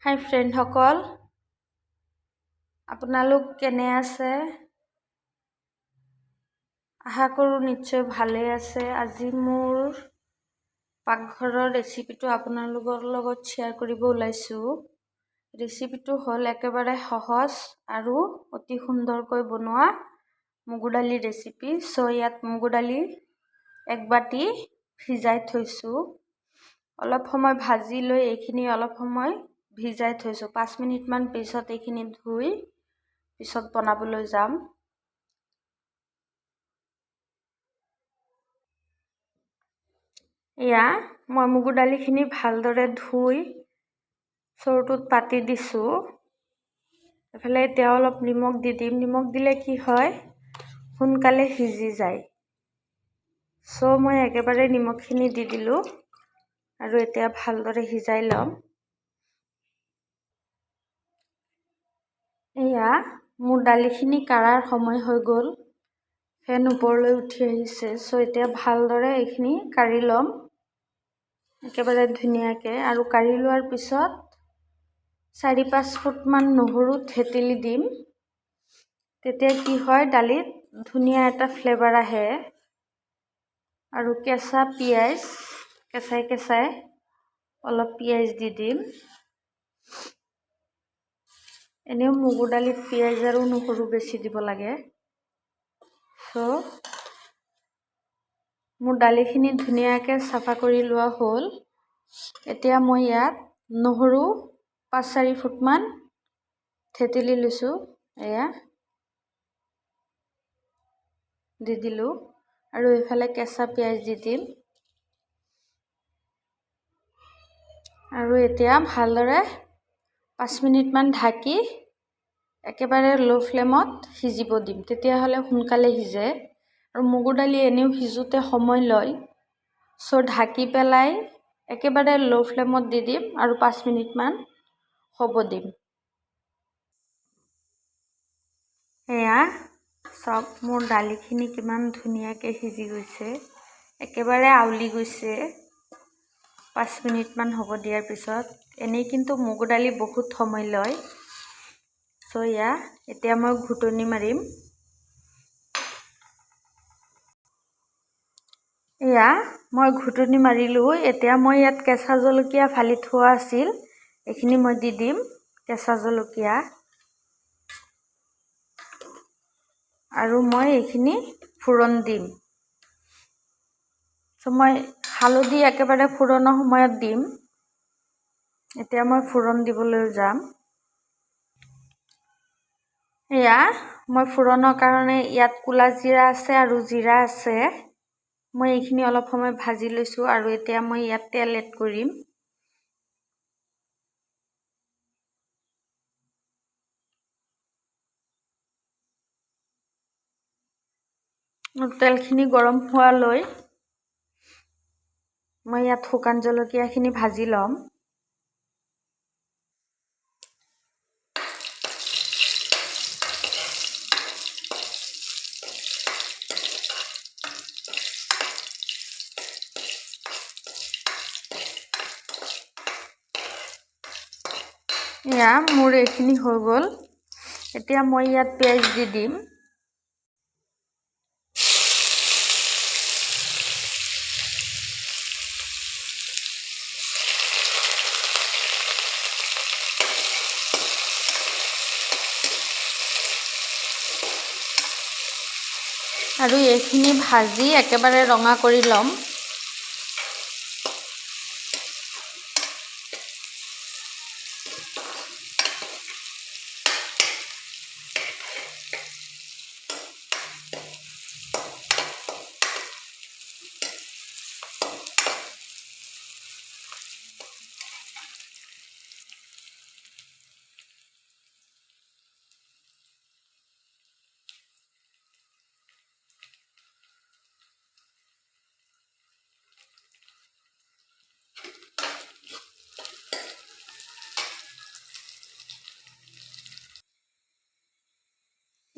হাই ফ্ৰেণ্ডসকল, আপোনালোক কেনে আছে? আশা কৰোঁ নিশ্চয় ভালে আছে। আজি মোৰ পাকঘৰৰ ৰেচিপিটো আপোনালোকৰ লগত শ্বেয়াৰ কৰিব ওলাইছোঁ। ৰেচিপিটো হ'ল একেবাৰে সহজ আৰু অতি সুন্দৰকৈ বনোৱা মগু দালি ৰেচিপি। ইয়াত মগু দালি 1 বাটি ভিজাই থৈছোঁ। অলপ সময় ভাজি লৈ এইখিনি অলপ সময় ভিজাই থৈছোঁ। 5 মিনিটমান পিছত এইখিনি ধুই পিছত বনাবলৈ যাম। এয়া মই মগু দালিখিনি ভালদৰে ধুই চৰুটোত পাতি দিছোঁ। এফালে এতিয়া অলপ নিমখ দি দিম। নিমখ দিলে কি হয়, সোনকালে সিজি যায়। মই একেবাৰে নিমখখিনি দি দিলোঁ আৰু এতিয়া ভালদৰে সিজাই ল'ম। এয়া মোৰ দালিখিনি কাঢ়াৰ সময় হৈ গ'ল। ফেন ওপৰলৈ উঠি আহিছে। এতিয়া ভালদৰে এইখিনি কাঢ়ি ল'ম একেবাৰে ধুনীয়াকৈ। আৰু কাঢ়ি লোৱাৰ পিছত 4-5 ফুটমান নহৰু থেতেলি দিম। তেতিয়া কি হয়, দালিত ধুনীয়া এটা ফ্লেভাৰ আহে। আৰু কেঁচা পিঁয়াজ, কেঁচাই অলপ পিঁয়াজ দি দিম। এনেও মগু দালিত পিঁয়াজ আৰু নহৰু বেছি দিব লাগে। মোৰ দালিখিনি ধুনীয়াকৈ চাফা কৰি লোৱা হ'ল। এতিয়া মই ইয়াত নহৰু 5-4 ফুটমান থেতেলি লৈছোঁ। এয়া দি দিলোঁ আৰু এইফালে কেঁচা পিঁয়াজ দি দিম। আৰু এতিয়া ভালদৰে 5 মিনিটমান ঢাকি একেবাৰে ল' ফ্লেমত সিজিব দিম। তেতিয়াহ'লে সোনকালে সিজে। আৰু মগু দালি এনেও সিজোতে সময় লয়। ঢাকি পেলাই একেবাৰে ল' ফ্লেমত দি দিম আৰু 5 মিনিটমান হ'ব দিম। এয়া চাওক, মোৰ দালিখিনি কিমান ধুনীয়াকৈ সিজি গৈছে, একেবাৰে আউলি গৈছে। 5 মিনিটমান হ'ব দিয়াৰ পিছত। এনেই কিন্তু মগু দালি বহুত সময় লয়। এতিয়া মই ঘুটনি মাৰিম। এয়া মই ঘুটনি মাৰিলোঁ। এতিয়া মই ইয়াত কেঁচা জলকীয়া ফালি থোৱা আছিল, এইখিনি মই দি দিম। কেঁচা জলকীয়া আৰু মই এইখিনি ফোৰণ দিম। মই হালধি একেবাৰে ফোৰণৰ সময়ত দিম। এতিয়া মই ফোৰণ দিবলৈ যাম। এয়া মই ফোৰণৰ কাৰণে ইয়াত ক'লা জিৰা আছে আৰু জিৰা আছে। মই এইখিনি অলপ সময় ভাজি লৈছোঁ আৰু এতিয়া মই ইয়াত তেল এড কৰিম। তেলখিনি গৰম হোৱালৈ মই ইয়াত শুকান জলকীয়াখিনি ভাজি ল'ম। এয়া মোৰ এইখিনি হৈ গ'ল। এতিয়া মই ইয়াত পিঁয়াজ দি দিম। আৰু এইখিনি ভাজি একেবাৰে ৰঙা কৰি ল'ম।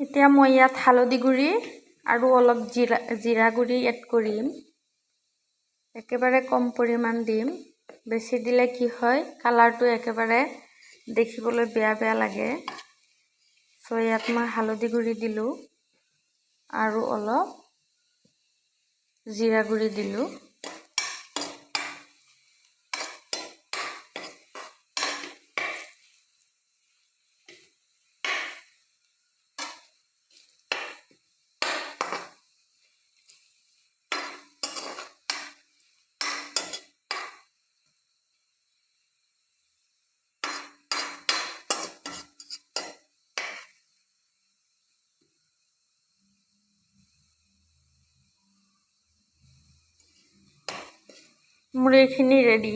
এতিয়া মই ইয়াত হালধি গুড়ি আৰু অলপ জিৰা গুড়ি এড কৰিম। একেবাৰে কম পৰিমাণ দিম। বেছি দিলে কি হয়, কালাৰটো একেবাৰে দেখিবলৈ বেয়া লাগে। চ' ইয়াত মই হালধি গুড়ি দিলোঁ আৰু অলপ জিৰা গুড়ি দিলোঁ। মোৰ এইখিনি ৰেডি।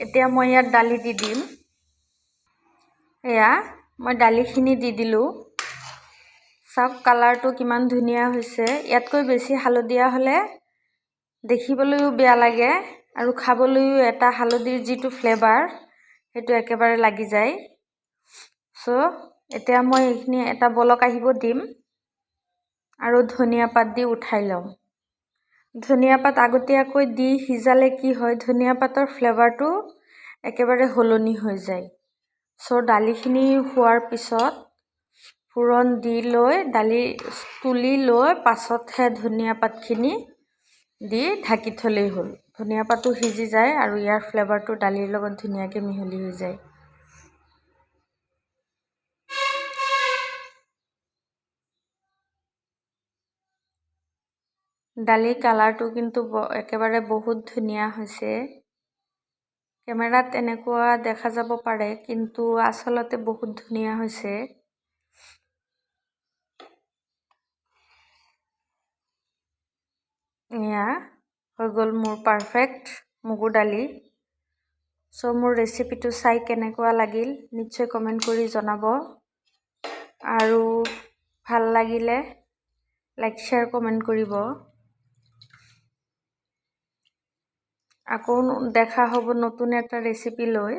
এতিয়া মই ইয়াত দালি দি দিম। এয়া মই দালিখিনি দি দিলোঁ। চাওক কালাৰটো কিমান ধুনীয়া হৈছে। ইয়াতকৈ বেছি হালধীয়া হ'লে দেখিবলৈও বেয়া লাগে আৰু খাবলৈও এটা হালধিৰ যিটো ফ্লেভাৰ সেইটো একেবাৰে লাগি যায়। চ' এতিয়া মই এইখিনি এটা বলক আহিব দিম আৰু ধনিয়া পাত দি উঠাই ল'ম। ধনিয়া পাত আগতীয়াকৈ দি সিজালে কি হয়, ধনিয়া পাতৰ ফ্লেভাৰটো একেবাৰে সলনি হৈ যায়। চ' দালিখিনি হোৱাৰ পিছত ফোৰণ দি লৈ দালি তুলি লৈ পাছতহে ধনিয়া পাতখিনি দি ঢাকি থলেই হ'ল। ধনিয়া পাতো সিজি যায় আৰু ইয়াৰ ফ্লেভাৰটো দালিৰ লগত ধুনীয়াকৈ মিহলি হৈ যায়। দালিৰ কালাৰটো কিন্তু একেবাৰে বহুত ধুনীয়া হৈছে। কেমেৰাত এনেকুৱা দেখা যাব পাৰে, কিন্তু আচলতে বহুত ধুনীয়া হৈছে। এয়া হৈ গ'ল মোৰ পাৰফেক্ট মগু দালি। চ' মোৰ ৰেচিপিটো চাই কেনেকুৱা লাগিল নিশ্চয় কমেণ্ট কৰি জনাব আৰু ভাল লাগিলে লাইক শ্বেয়াৰ কমেণ্ট কৰিব। আকৌ দেখা হ'ব নতুন এটা ৰেচিপি লৈ।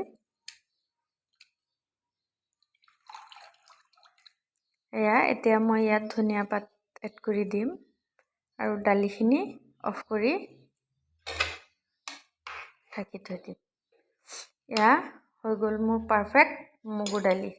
এয়া এতিয়া মই ইয়াত ধনিয়া পাত এড কৰি দিম আৰু দালিখিনি অফ কৰি ঢাকি থৈ দিম। এয়া হৈ গ'ল মোৰ পাৰফেক্ট মগু দালি।